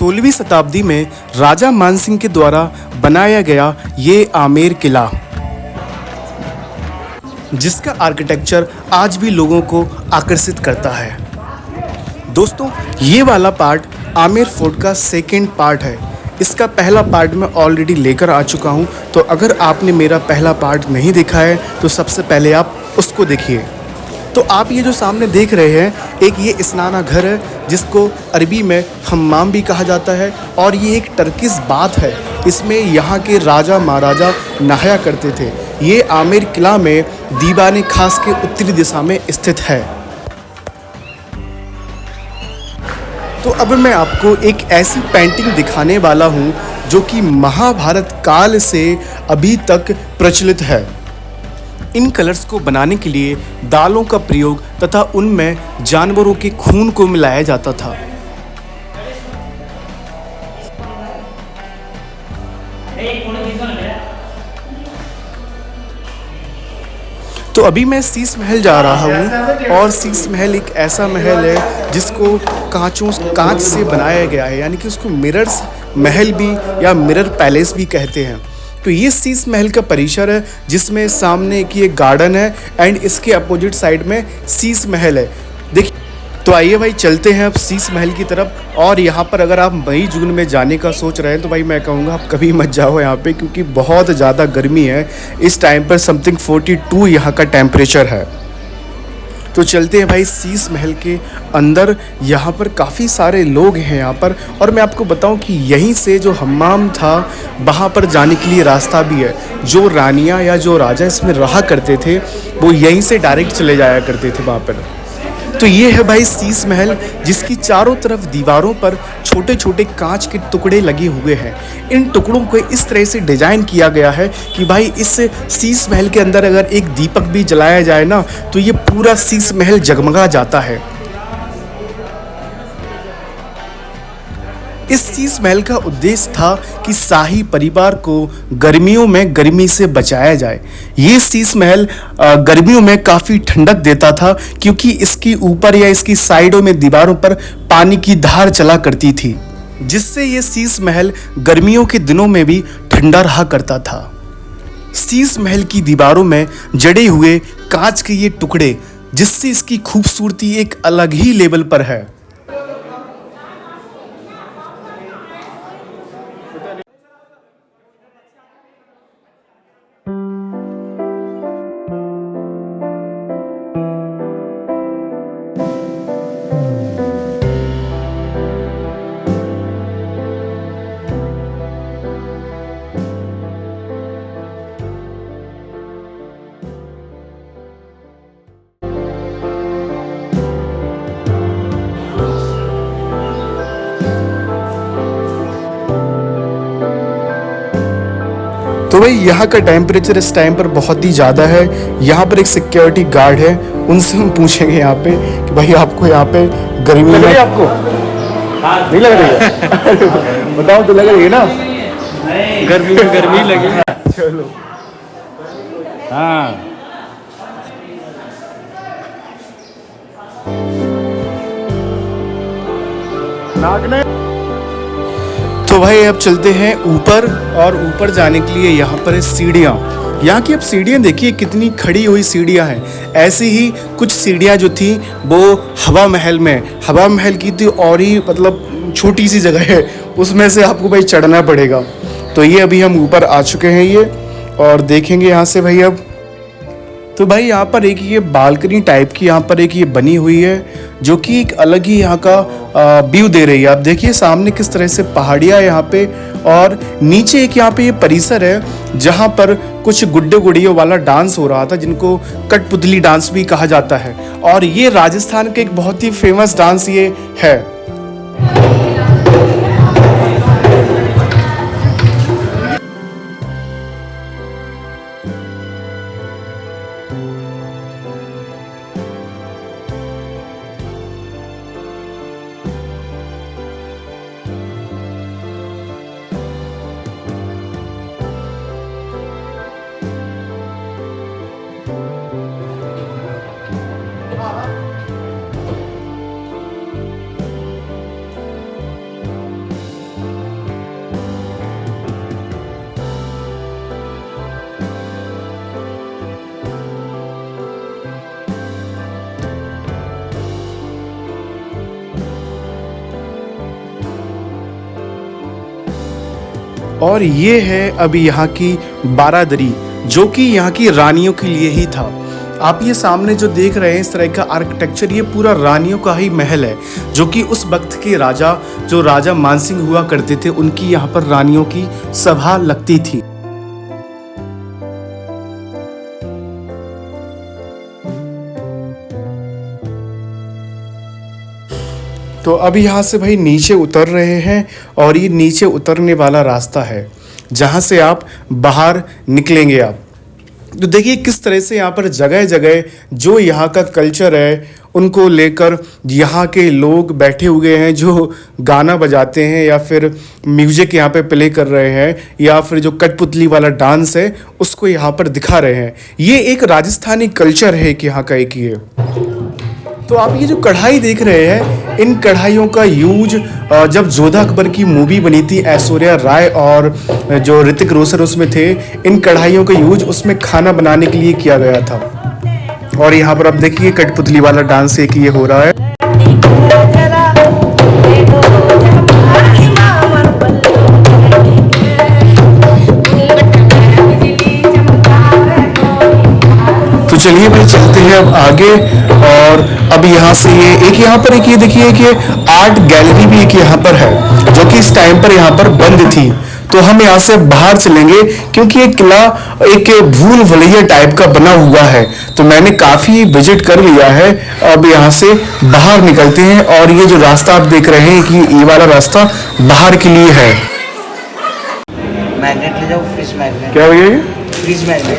16वीं शताब्दी में राजा मानसिंह के द्वारा बनाया गया ये आमेर किला, जिसका आर्किटेक्चर आज भी लोगों को आकर्षित करता है। दोस्तों, ये वाला पार्ट आमेर फोर्ट का सेकंड पार्ट है। इसका पहला पार्ट मैं ऑलरेडी लेकर आ चुका हूँ, तो अगर आपने मेरा पहला पार्ट नहीं देखा है तो सबसे पहले आप उसको देखिए। तो आप ये जो सामने देख रहे हैं, एक ये स्नाना घर है जिसको अरबी में हम्माम भी कहा जाता है, और ये एक टर्किश बाथ है। इसमें यहाँ के राजा महाराजा नहाया करते थे। ये आमेर किला में दीवाने खास के उत्तरी दिशा में स्थित है। तो अब मैं आपको एक ऐसी पेंटिंग दिखाने वाला हूँ जो कि महाभारत काल से अभी तक प्रचलित है। इन कलर्स को बनाने के लिए दालों का प्रयोग तथा उनमें जानवरों के खून को मिलाया जाता था। तो अभी मैं शीश महल जा रहा हूँ, और शीश महल एक ऐसा महल है जिसको कांच से बनाया गया है, यानी कि उसको मिरर्स महल भी या मिरर पैलेस भी कहते हैं। तो ये शीश महल का परिसर है जिसमें सामने की एक गार्डन है एंड इसके अपोजिट साइड में शीश महल है। देखिए, तो आइए भाई चलते हैं अब शीश महल की तरफ। और यहाँ पर अगर आप मई जून में जाने का सोच रहे हैं तो भाई मैं कहूँगा आप कभी मत जाओ यहाँ पे, क्योंकि बहुत ज़्यादा गर्मी है। इस टाइम पर समथिंग 42 यहाँ का टेम्परेचर है। तो चलते हैं भाई शीश महल के अंदर। यहाँ पर काफ़ी सारे लोग हैं यहाँ पर, और मैं आपको बताऊं कि यहीं से जो हम्माम था वहाँ पर जाने के लिए रास्ता भी है। जो रानियाँ या जो राजा इसमें रहा करते थे वो यहीं से डायरेक्ट चले जाया करते थे वहाँ पर। तो ये है भाई शीश महल, जिसकी चारों तरफ दीवारों पर छोटे छोटे कांच के टुकड़े लगे हुए हैं। इन टुकड़ों को इस तरह से डिजाइन किया गया है कि भाई इस शीश महल के अंदर अगर एक दीपक भी जलाया जाए ना तो ये पूरा शीश महल जगमगा जाता है। इस शीश महल का उद्देश्य था कि शाही परिवार को गर्मियों में गर्मी से बचाया जाए। ये शीश महल गर्मियों में काफ़ी ठंडक देता था, क्योंकि इसके ऊपर या इसकी साइडों में दीवारों पर पानी की धार चला करती थी, जिससे ये शीश महल गर्मियों के दिनों में भी ठंडा रहा करता था। शीश महल की दीवारों में जड़े हुए कांच के ये टुकड़े, जिससे इसकी खूबसूरती एक अलग ही लेवल पर है। तो भाई यहाँ का टेम्परेचर इस टाइम पर बहुत ही ज़्यादा है। यहाँ पर एक सिक्योरिटी गार्ड है, उनसे हम पूछेंगे यहाँ पे कि भाई आपको यहाँ पे गर्मी लग रही है? आपको नहीं लग रही है? बताओ तो लग रही है ना? गर्मी लगी। चलो हाँ। नागने। तो भाई अब चलते हैं ऊपर, और ऊपर जाने के लिए यहाँ पर है सीढ़ियाँ। यहाँ की अब सीढ़ियाँ देखिए कितनी खड़ी हुई सीढ़ियाँ हैं। ऐसी ही कुछ सीढ़ियाँ जो थी वो हवा महल की थी, और ही मतलब छोटी सी जगह है, उसमें से आपको भाई चढ़ना पड़ेगा। तो ये अभी हम ऊपर आ चुके हैं ये, और देखेंगे यहाँ से भाई अब। तो भाई यहाँ पर एक ये बालकनी टाइप की यहाँ पर एक ये बनी हुई है, जो कि एक अलग ही यहाँ का व्यू दे रही है। आप देखिए सामने किस तरह से पहाड़ियाँ यहाँ पे, और नीचे एक यहाँ पे ये परिसर है जहाँ पर कुछ गुड्डे गुड़ियों वाला डांस हो रहा था, जिनको कठपुतली डांस भी कहा जाता है। और ये राजस्थान का एक बहुत ही फेमस डांस ये है। और ये है अभी यहाँ की बारादरी, जो कि यहाँ की रानियों के लिए ही था। आप ये सामने जो देख रहे हैं इस तरह का आर्किटेक्चर, ये पूरा रानियों का ही महल है, जो कि उस वक्त के राजा, जो राजा मानसिंह हुआ करते थे, उनकी यहाँ पर रानियों की सभा लगती थी। तो अब यहाँ से भाई नीचे उतर रहे हैं और ये नीचे उतरने वाला रास्ता है जहाँ से आप बाहर निकलेंगे आप। तो देखिए किस तरह से यहाँ पर जगह जगह जो यहाँ का कल्चर है उनको लेकर यहाँ के लोग बैठे हुए हैं, जो गाना बजाते हैं या फिर म्यूजिक यहाँ पे प्ले कर रहे हैं, या फिर जो कठपुतली वाला डांस है उसको यहाँ पर दिखा रहे हैं। ये एक राजस्थानी कल्चर है कि यहाँ का एक ये। तो आप ये जो कढ़ाई देख रहे हैं, इन कढ़ाइयों का यूज जब जोधा अकबर की मूवी बनी थी, ऐश्वर्या राय और जो ऋतिक रोशन उसमें थे, इन कढ़ाइयों का यूज उसमें खाना बनाने के लिए किया गया था। और यहाँ पर आप देखिए कठपुतली वाला डांस एक ये हो रहा है। तो चलिए भाई चलते हैं अब आगे। और अब यहाँ से ये एक यहाँ पर एक ये देखिए कि आर्ट गैलरी भी एक यहाँ पर है, जो कि इस टाइम पर यहाँ पर बंद थी। तो हम यहाँ से बाहर चलेंगे क्योंकि ये किला एक भूल भुलैया टाइप का बना हुआ है, तो मैंने काफी विजिट कर लिया है। अब यहाँ से बाहर निकलते हैं और ये जो रास्ता आप देख रहे हैं कि ये वाला रास्ता बाहर के लिए है। मैग्नेट ले जाओ, फ्रिज मैग्नेट। क्या हो गया ये? Fridge magnet.